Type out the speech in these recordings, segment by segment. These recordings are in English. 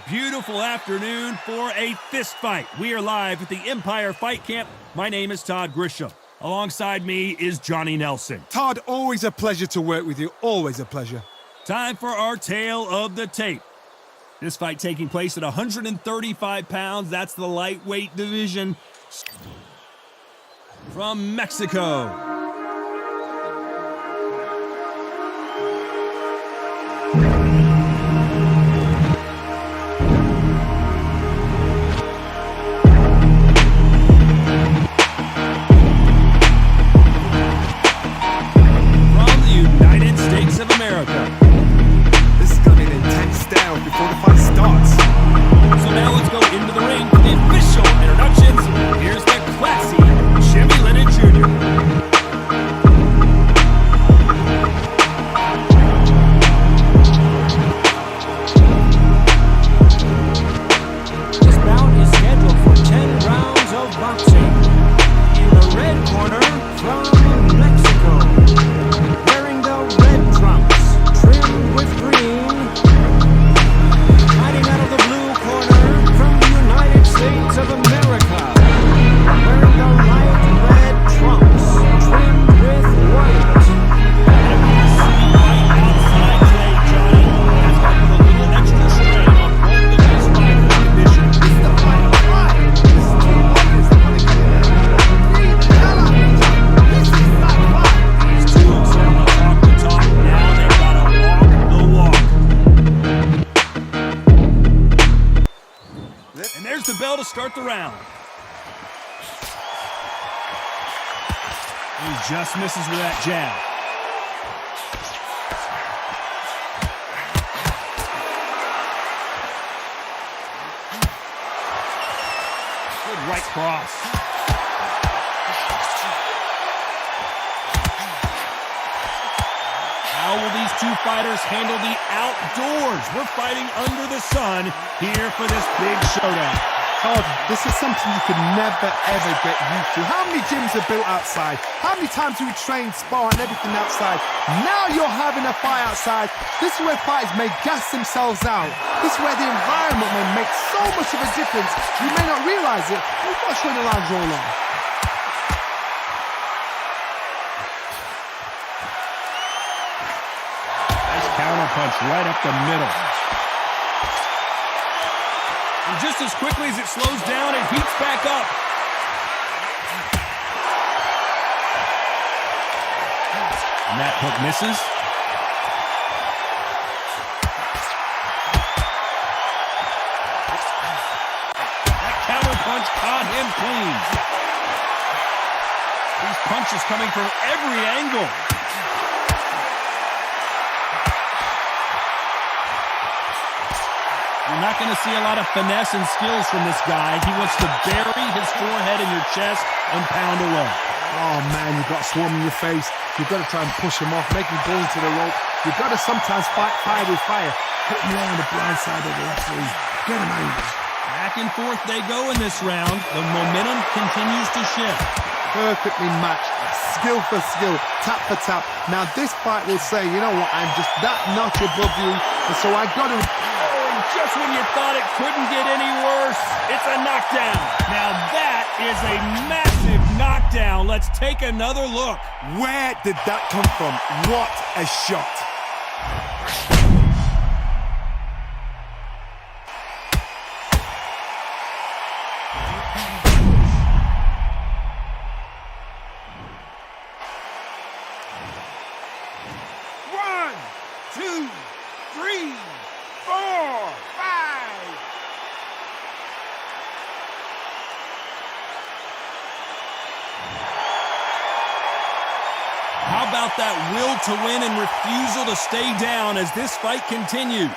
beautiful afternoon for a fist fight. We are live at the Empire Fight Camp. My name is Todd Grisham. Alongside me is Johnny Nelson. Todd, always a pleasure to work with you. Always a pleasure. Time for our tale of the tape. This fight taking place at 135 pounds. That's the lightweight division. From Mexico. Of America. This is going to be an intense stare before the fight starts. So now let's go into the ring for the official introductions. Here's the classy Jimmy Lennon Jr. This bout is scheduled for 10 rounds of boxing. In the red corner from Mexico. Trimmed with green, fighting out of the blue corner from the United States of America, wearing the light red trunks, trimmed with white. Right outside today, Johnny. That's going to put a little extra strain on both of these fighters' conditions. This is the final fight. This is the longest one again. Breathe the hell out of me. This is not fun. These two have certainly talked the talk. Now they've got to walk the walk. And there's the bell to start the round. He just misses with that jab. Good right cross. How will these two fighters handle the outdoors? We're fighting under the sun here for this big showdown. Todd, this is something you could never, ever get used to. How many gyms are built outside? How many times do we train, spar, and everything outside? Now you're having a fight outside. This is where fighters may gas themselves out. This is where the environment may make so much of a difference. You may not realize it, but watch when the rounds roll on. Counter punch right up the middle. And just as quickly as it slows down, it heats back up. And that hook misses. That counter punch caught him clean. These punches coming from every angle. You're not going to see a lot of finesse and skills from this guy. He wants to bury his forehead in your chest and pound away. Oh man, you've got swarm in your face. You've got to try and push him off, make him go into the rope. You've got to sometimes fight fire with fire. Put him on the blind side of the referee. Get him angry. Back and forth they go in this round. The momentum continues to shift. Perfectly matched. Skill for skill, tap for tap. Now this fight will say, you know what, I'm just that notch above you, and so I got to... Just when you thought it couldn't get any worse, it's a knockdown. Now that is a massive knockdown. Let's take another look. Where did that come from? What a shot. One, two, three, 4, 5. How about that will to win and refusal to stay down as this fight continues?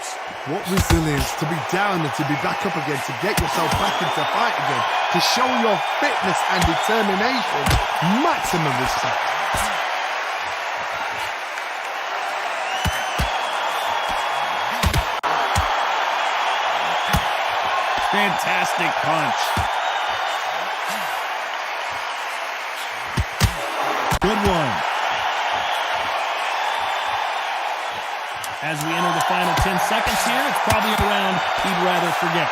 What resilience to be down and to be back up again, to get yourself back into fight again, to show your fitness and determination. Maximum respect. Fantastic punch. Good one. As we enter the final 10 seconds here, it's probably a round he'd rather forget.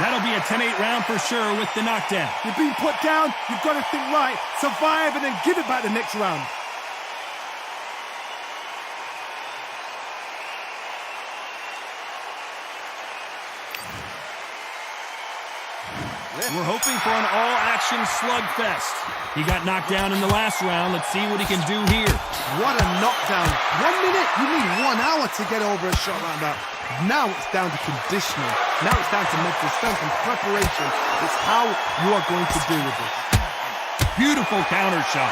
That'll be a 10-8 round for sure with the knockdown. You're being put down, you've got to think right, survive, and then give it back the next round. We're hoping for an all-action slugfest. He got knocked down in the last round. Let's see what he can do here. What a knockdown. 1 minute, you need 1 hour to get over a shot like that. Now it's down to conditioning. Now it's down to mental strength and preparation. It's how you are going to deal with it. Beautiful counter shot.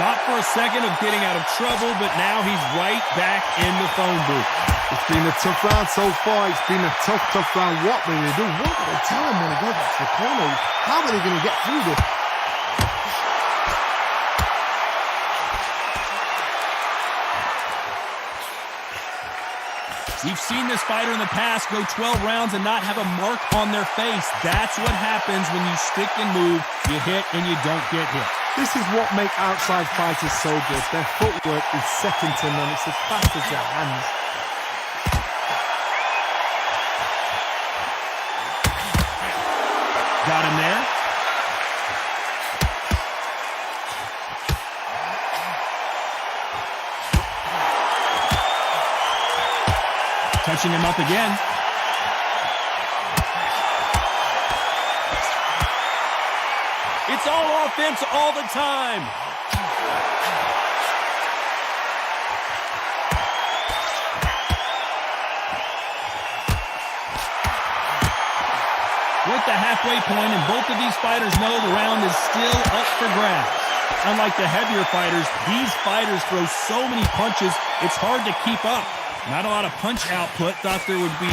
Thought for a second of getting out of trouble, but now he's right back in the phone booth. It's been a tough round so far. It's been a tough round. What will they do? What will they tell him when he goes back to the corner? How are they going to get through this? We've seen this fighter in the past go 12 rounds and not have a mark on their face. That's what happens when you stick and move, you hit and you don't get hit. This is what makes outside fighters so good. Their footwork is second to none. It's as fast as their hands. Got him there. Touching him up again. It's all offense all the time. We're at the halfway point, and both of these fighters know the round is still up for grabs. Unlike the heavier fighters, these fighters throw so many punches, it's hard to keep up. Not a lot of punch output. Thought there would be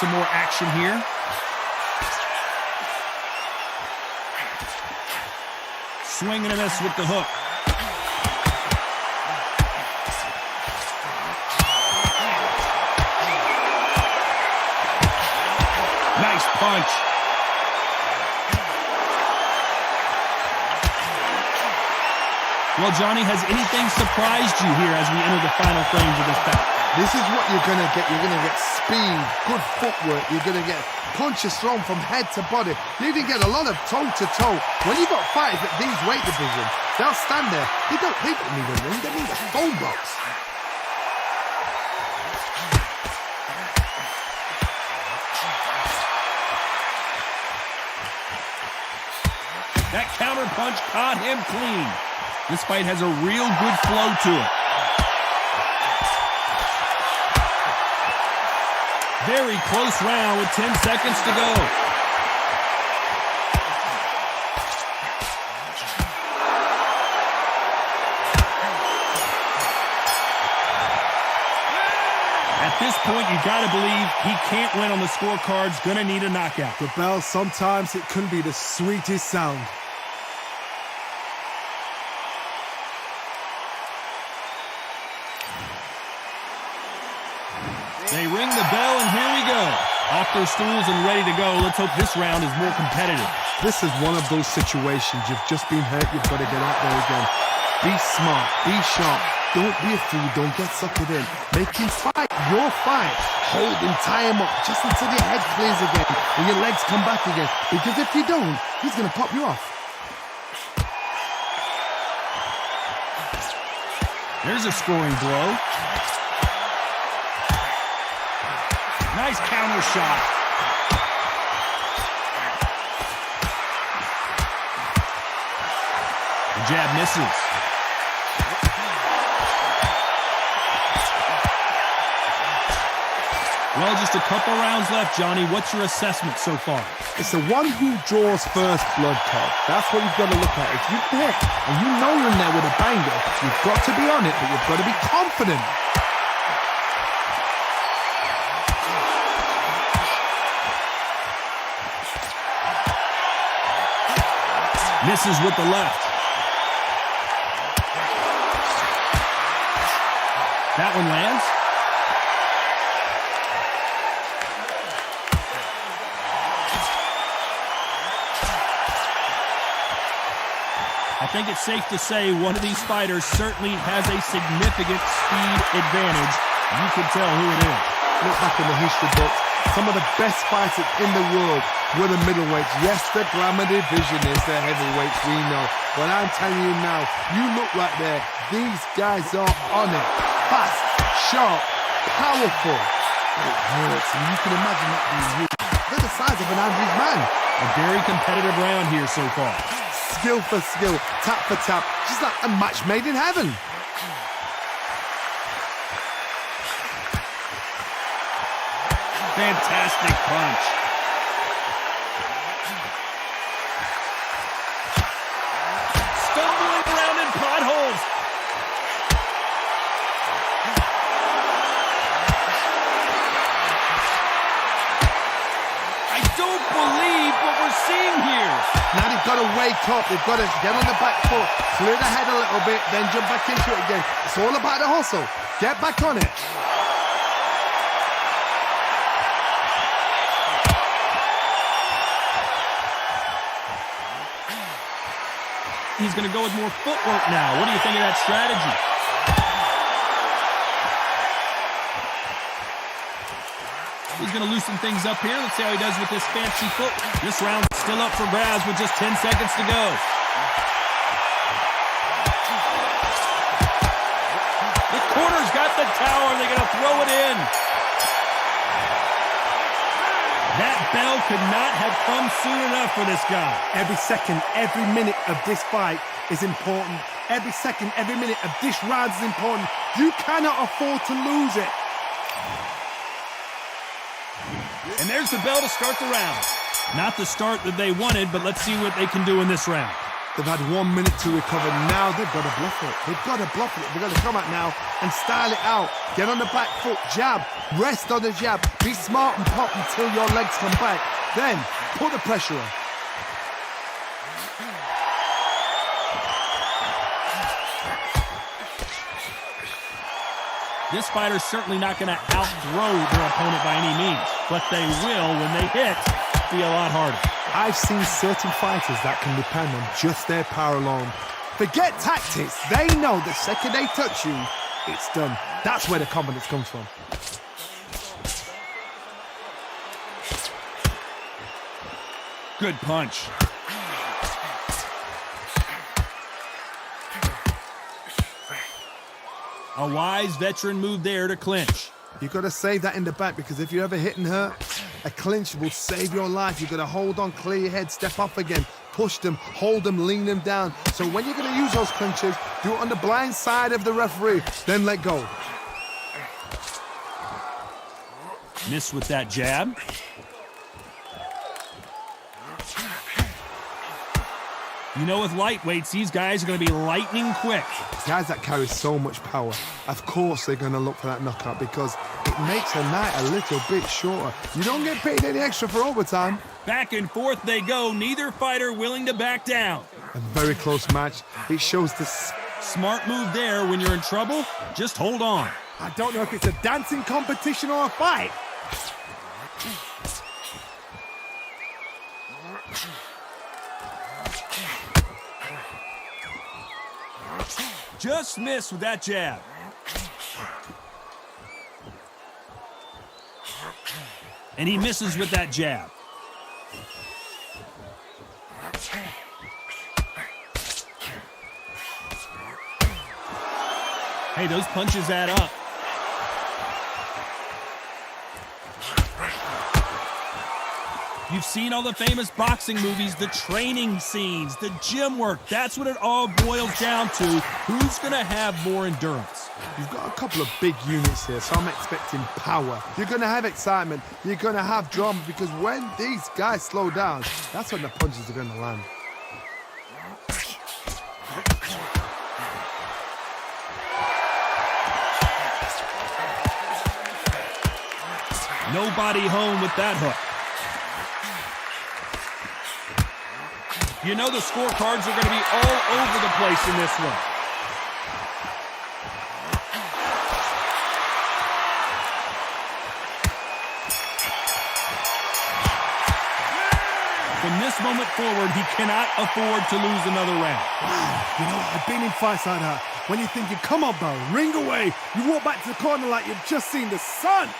some more action here. Swing and a miss with the hook. Nice punch. Well, Johnny, has anything surprised you here as we enter the final frames of this bout? This is what you're going to get. You're going to get speed, good footwork. You're going to get punches thrown from head to body. You're going to get a lot of toe-to-toe. When you've got fighters at these weight divisions, they'll stand there. They don't need a ring. They need a phone box. That counter punch caught him clean. This fight has a real good flow to it. Very close round with 10 seconds to go. At this point, you got to believe he can't win on the scorecards. Gonna need a knockout. The bell, sometimes it can be the sweetest sound. They ring the bell, and here we go. Off their stools and ready to go. Let's hope this round is more competitive. This is one of those situations. You've just been hurt. You've got to get out there again. Be smart. Be sharp. Don't be a fool. Don't get suckered in. Make him fight your fight. Hold him, tie him up just until your head clears again and your legs come back again. Because if you don't, he's going to pop you off. There's a scoring blow. Nice counter shot. The jab misses. Well, just a couple rounds left, Johnny. What's your assessment so far? It's the one who draws first blood, Todd. That's what you've got to look at. If you're there and you know you're in there with a banger, you've got to be on it, but you've got to be confident. Misses with the left. That one lands. I think it's safe to say one of these fighters certainly has a significant speed advantage. You can tell who it is. Look back in the history books. Some of the best fighters in the world were the middleweights. Yes, the glamour division is the heavyweights, we know. But I'm telling you now, you look right there. These guys are on it. Fast, sharp, powerful. It hurts, and you can imagine that being huge. They're the size of an average man. A very competitive round here so far. Skill for skill, tap for tap, just like a match made in heaven. Fantastic punch. Stumbling around in potholes. I don't believe what we're seeing here. Now they've got to wake up, they've got to get on the back foot, clear the head a little bit, then jump back into it again. It's all about the hustle. Get back on it. He's going to go with more footwork now. What do you think of that strategy? He's going to loosen things up here. Let's see how he does with this fancy foot. This round still up for grabs with just 10 seconds to go. The corner's got the tower. They're going to throw it in. That bell could not have come soon enough for this guy. Every second, every minute of this fight is important. Every second, every minute of this round is important. You cannot afford to lose it. And there's the bell to start the round. Not the start that they wanted, but let's see what they can do in this round. They've had 1 minute to recover. Now they've got to bluff it. They've got to bluff it. They've got to come out now and style it out. Get on the back foot, jab, rest on the jab. Be smart and pop until your legs come back. Then put the pressure on. This fighter's certainly not going to outthrow their opponent by any means, but they will, when they hit, be a lot harder. I've seen certain fighters that can depend on just their power alone. Forget tactics. They know the second they touch you, it's done. That's where the confidence comes from. Good punch. A wise veteran move there to clinch. You've got to save that in the back, because if you ever hit and hurt, a clinch will save your life. You've got to hold on, clear your head, step off again, push them, hold them, lean them down. So when you're going to use those clinches, do it on the blind side of the referee, then let go. Miss with that jab. You know, with lightweights, these guys are going to be lightning quick. Guys that carry so much power, of course they're going to look for that knockout, because it makes a night a little bit shorter. You don't get paid any extra for overtime. Back and forth they go, neither fighter willing to back down. A very close match. It shows the... Smart move there. When you're in trouble, just hold on. I don't know if it's a dancing competition or a fight. Just missed with that jab. And he misses with that jab. Hey, those punches add up. You've seen all the famous boxing movies, the training scenes, the gym work. That's what it all boils down to. Who's going to have more endurance? You've got a couple of big units here, so I'm expecting power. You're going to have excitement. You're going to have drama, because when these guys slow down, that's when the punches are going to land. Nobody home with that hook. You know the scorecards are going to be all over the place in this one. From this moment forward, he cannot afford to lose another round. You know, I've been in fights like that. When you're thinking, come on, bro, ring away. You walk back to the corner like you've just seen the sun.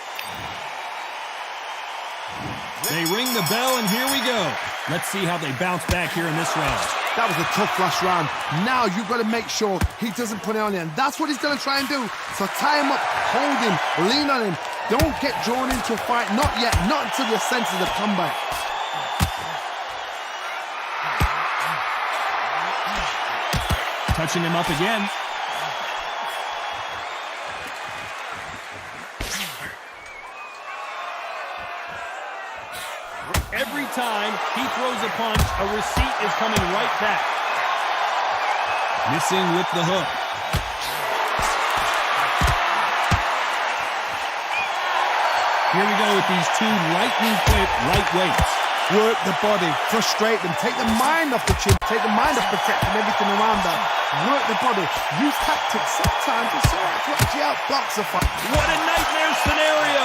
They ring the bell, and here we go. Let's see how they bounce back here in this round. That was a tough last round. Now you've got to make sure he doesn't put it on you, and that's what he's going to try and do. So tie him up, hold him, lean on him. Don't get drawn into a fight. Not yet. Not until your senses have come back. Touching him up again. Every time he throws a punch, a receipt is coming right back. Missing with the hook. Here we go with these two lightning-quick lightweights. Work the body, frustrate them, take the mind off the chin, take the mind off protecting everything around that. Work the body, use tactics. Sometimes it's all right to actually outbox a fight. What a nightmare scenario!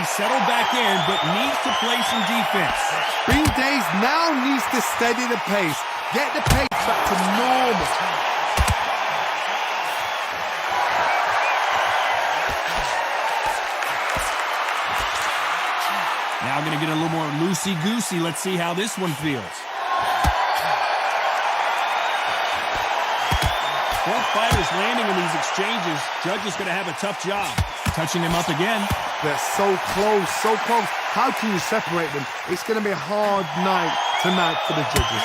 He settled back in, but needs to play some defense. Green Days now needs to steady the pace. Get the pace back to normal. Now going to get a little more loosey-goosey. Let's see how this one feels. Both fighters landing in these exchanges. Judge is going to have a tough job. Touching him up again. They're so close, so close. How can you separate them? It's going to be a hard night tonight for the judges.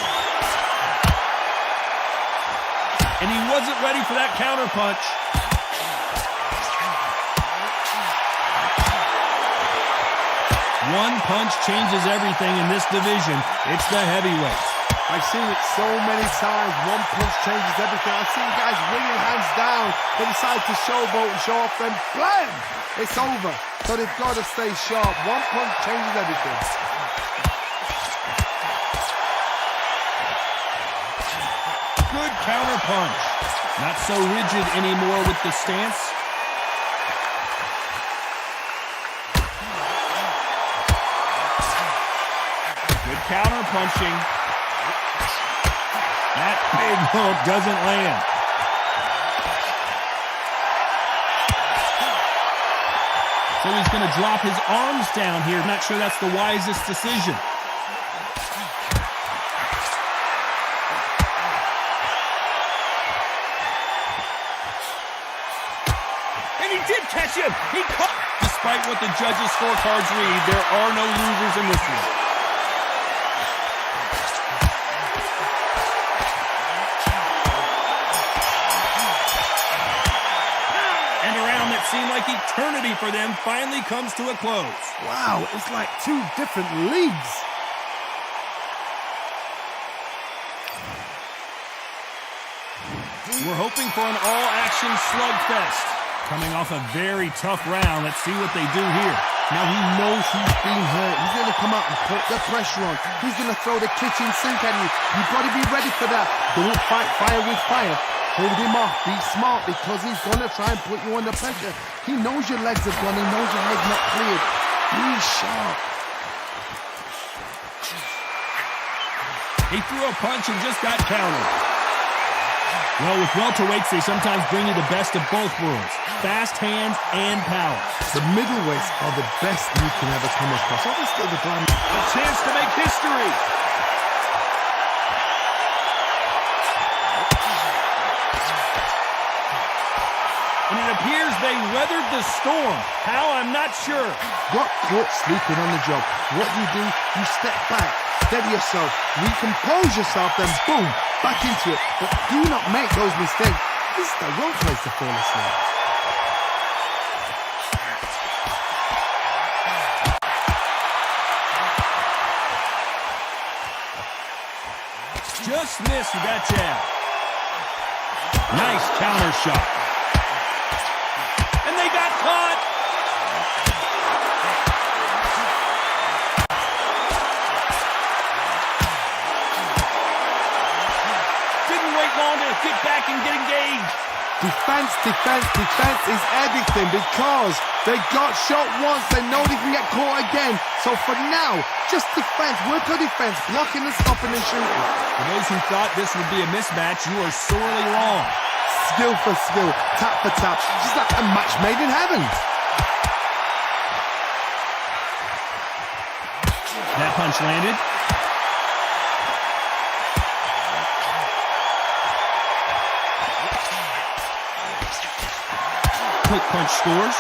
And he wasn't ready for that counter punch. One punch changes everything in this division. It's the heavyweights. I've seen it so many times. One punch changes everything. I've seen guys wringing hands down. They decide to showboat and show off, then blam! It's over. So they've got to stay sharp. One punch changes everything. Good counter punch. Not so rigid anymore with the stance. Good counter punching. That big hook doesn't land. So he's going to drop his arms down here. Not sure that's the wisest decision. And he did catch him. He caught. Despite what the judges' scorecards read, there are no losers in this one. Seemed like eternity for them finally comes to a close. Wow, it's like two different leagues. We're hoping for an all-action slugfest. Coming off a very tough round, let's see what they do here. Now he knows he's being hurt. He's going to come out and put the pressure on. He's going to throw the kitchen sink at you. You've got to be ready for that. Don't fight fire with fire. Hold him off. Be smart because he's going to try and put you under pressure. He knows your legs are gone. He knows your head's not cleared. Be sharp. He threw a punch and just got countered. Well, with welterweights, they sometimes bring you the best of both worlds. Fast hands and power. The middleweights are the best you can ever come across. Obviously, the blind. A chance to make history. And it appears they weathered the storm. How, I'm not sure. Got caught sleeping on the job. What do? You step back, steady yourself, recompose yourself, then boom, back into it. But do not make those mistakes. This is the wrong place to fall asleep. Just missed with that jab. Nice counter shot. And they got caught. Didn't wait long to get back and get engaged. Defense, defense, defense is everything because they got shot once, they know they can get caught again. So for now, just defense, work on defense, blocking and stopping and shooting. For those who thought this would be a mismatch, you are sorely wrong. Skill for skill, tap for tap, just like a match made in heaven. That punch landed. Quick punch scores.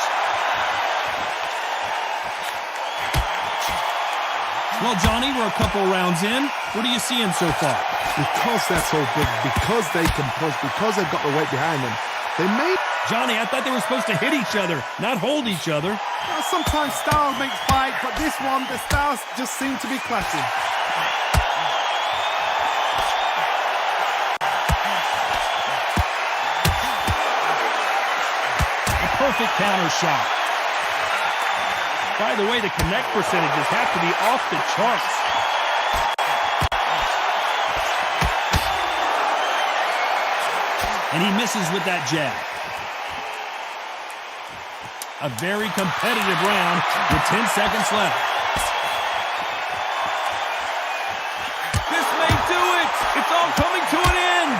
Well, Johnny, we're a couple rounds in. What are you seeing so far? Because they're so big, because they can push, because they've got the weight behind them, they may... Johnny, I thought they were supposed to hit each other, not hold each other. Well, sometimes style makes fight, but this one, the styles just seem to be clashing. Perfect counter shot. By the way, the connect percentages have to be off the charts. And he misses with that jab. A very competitive round with 10 seconds left. This may do it. It's all coming to an end.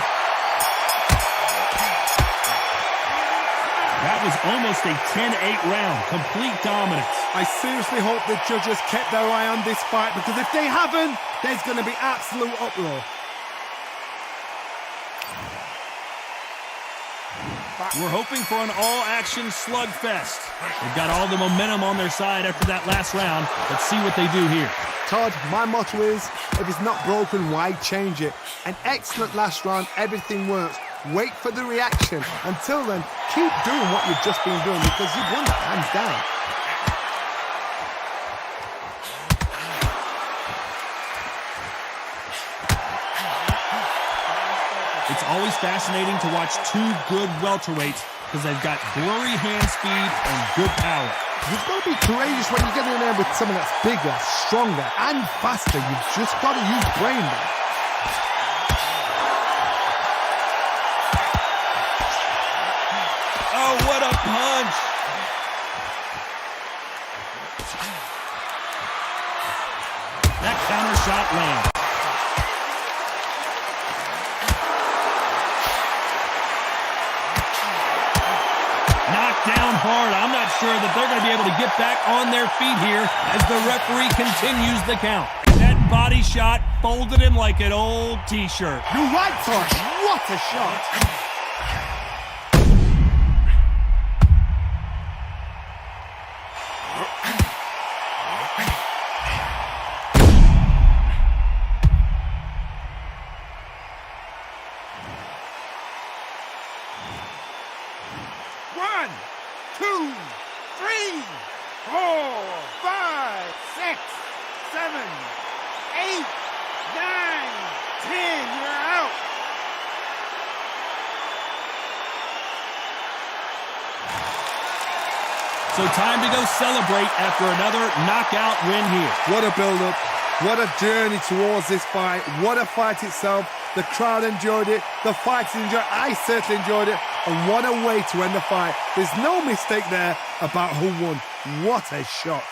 That was almost a 10-8 round. Complete dominance. I seriously hope the judges kept their eye on this fight because if they haven't, there's going to be absolute uproar. We're hoping for an all-action slugfest. They've got all the momentum on their side after that last round. Let's see what they do here. Todd, my motto is, if it's not broken, why change it? An excellent last round, everything works. Wait for the reaction. Until then, keep doing what you've just been doing because you've won that hands down. It's always fascinating to watch two good welterweights because they've got blurry hand speed and good power. You've got to be courageous when you get in there with someone that's bigger, stronger, and faster. You've just got to use brain there. Oh, what a punch! That counter shot lands. Knocked down hard. I'm not sure that they're going to be able to get back on their feet here as the referee continues the count. That body shot folded him like an old T-shirt. You're right, Todd. What a shot. One, two, three, 4, 5, 6, 7, 8, 9, 10. You're out. So time to go celebrate after another knockout win here. What a build-up. What a journey towards this fight. What a fight itself. The crowd enjoyed it. The fighters enjoyed it. I certainly enjoyed it. And what a way to end the fight. There's no mistake there about who won. What a shot.